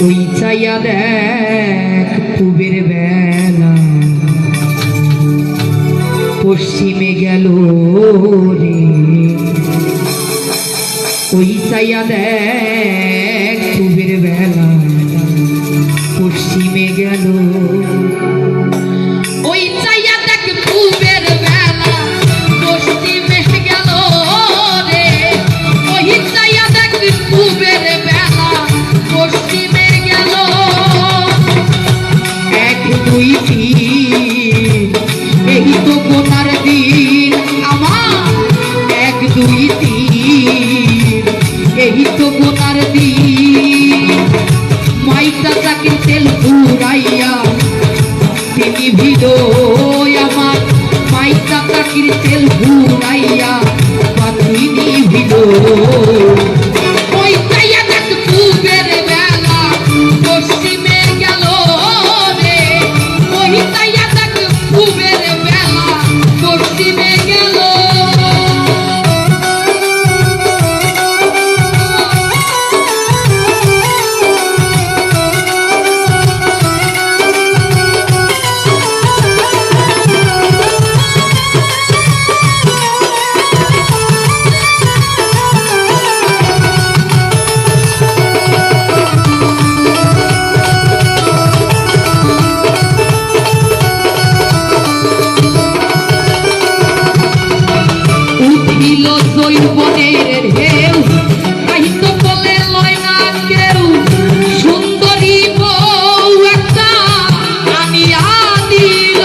ওই চাইয়া দেখ পূবের বেলা পশ্চিমে গেল রে। ওই চাইয়া দেখ পূবের বেলা পশ্চিমে গেল। ওই চাইয়া দেখ পূবের বেলা পশ্চিমে গেল রে। ওই চাইয়া দেখ পূবের বেলা পশ্চিমে গেল। এক দুই তিন এই তো গোনার দিন আমার। এক দুই তিন এই তো গোনার দিন। মাইটা চাকির তেল পুরাইয়া তিনি ভিড়ো আমার। মাইটা চাকির তেল পুরাইয়া তিনি ভিড়ো। ওই চাইয়া দেখ পূবের বেলা পশ্চিমে গেল রে। ওই চাইয়া দেখ পূবের বেলা পশ্চিমে গেল। যৌবনের ঢেউ কাহিতো বলে লয় না কেউ। সুন্দরী বউ একটা আনিয়া দিল।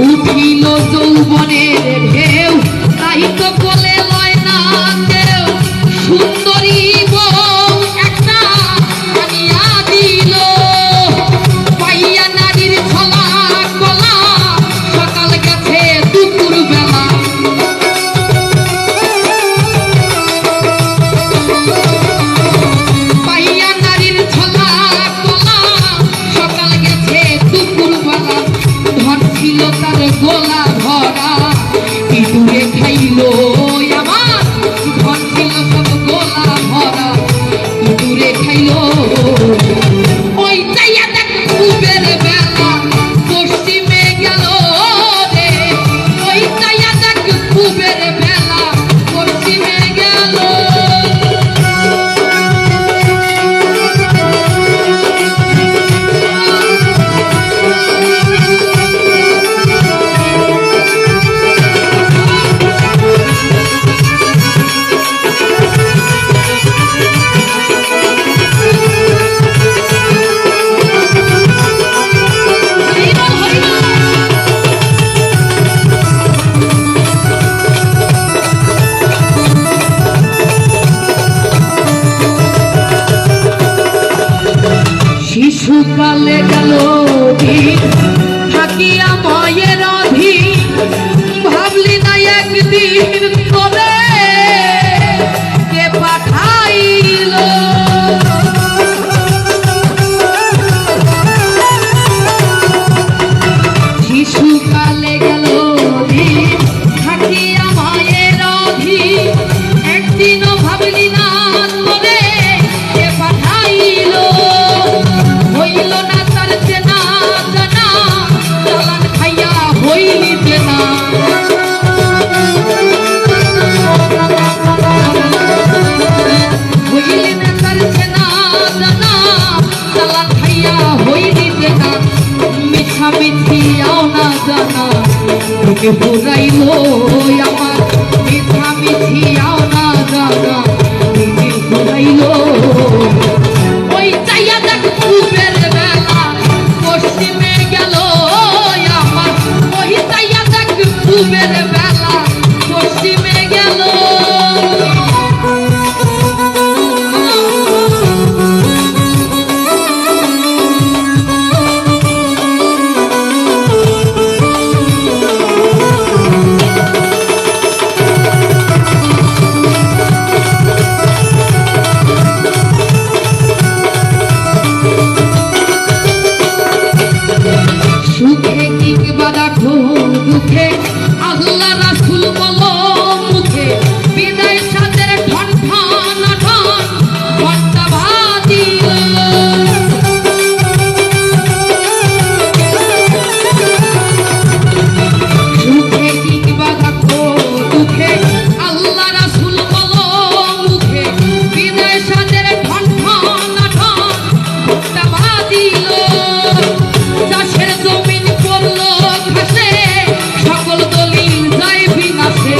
উঠিল যৌবনের ঢেউ কাহিতো বলে লয় না কেউ। সুন্দরী বউ একটা আনিয়া দিল। পাইয়া নারীর ছলা কলা সকাল গেছে দুপুর বেলা। পাইয়া নারীর ছলা কলা সকাল গেছে দুপুর বেলা। ধন ছিল তার গোলা ভরা ইঁদুরে খাইলো আমার। ধন ছিল সব গোলা ভরা ইঁদুরে খাইলো। ওই চাইয়া দেখ পূবের বেলা পশ্চিমে গেল রে। ওই চাইয়া দেখ পূবের বেলা পশ্চিমে গেল। শিশুকালে গেল দিন থাকিয়া মায়ের অধীন। ভাবলি না একদিন করে কে পাঠাইল। শিশুকালে গেল দিন থাকিয়া মায়ের অধীন। একদিনও ভাবলি না করে কে পাঠাইল। হইল না তার চেনা জানা চালান খাইয়া হইলি চেনা। হইলি না তার চেনা জানা চালান খাইয়া হইলি চেনা। মিঠা মিঠিয়াও না জানা তোকে পুরাইল আমার। মিঠা মিঠিয়াও না জানা তোকে পুরাইল। ওই চাইয়া দেখ পূবের বেলা পশ্চিমে গেল আমার। ওই চাইয়া দেখ পূবের বেলা পশ্চিমে গেল। সুখে কিংবা দেখো দুঃখে আল্লাহ রাসূল বলো মুখে বিদায় সাদের ঠন ঠন ঠন ঘন্টা বাজিল সুখে কিংবা দেখো দুঃখে আল্লাহ রাসূল বলো মুখে বিদায় সাদের ঠন ঠন ঠন ঘন্টা বাজিল চাষের জমিন পড়লো ঘাসে সকল দলিল যায় বিনাশে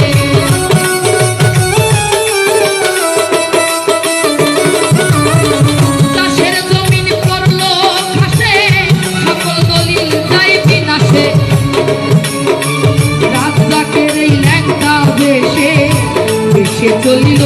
চাষের জমিন পড়লো ঘাসে সকল দলিল যায় বিনাশে রাজ্জাকের এই ল্যাংটা দেশে দেশে চলিল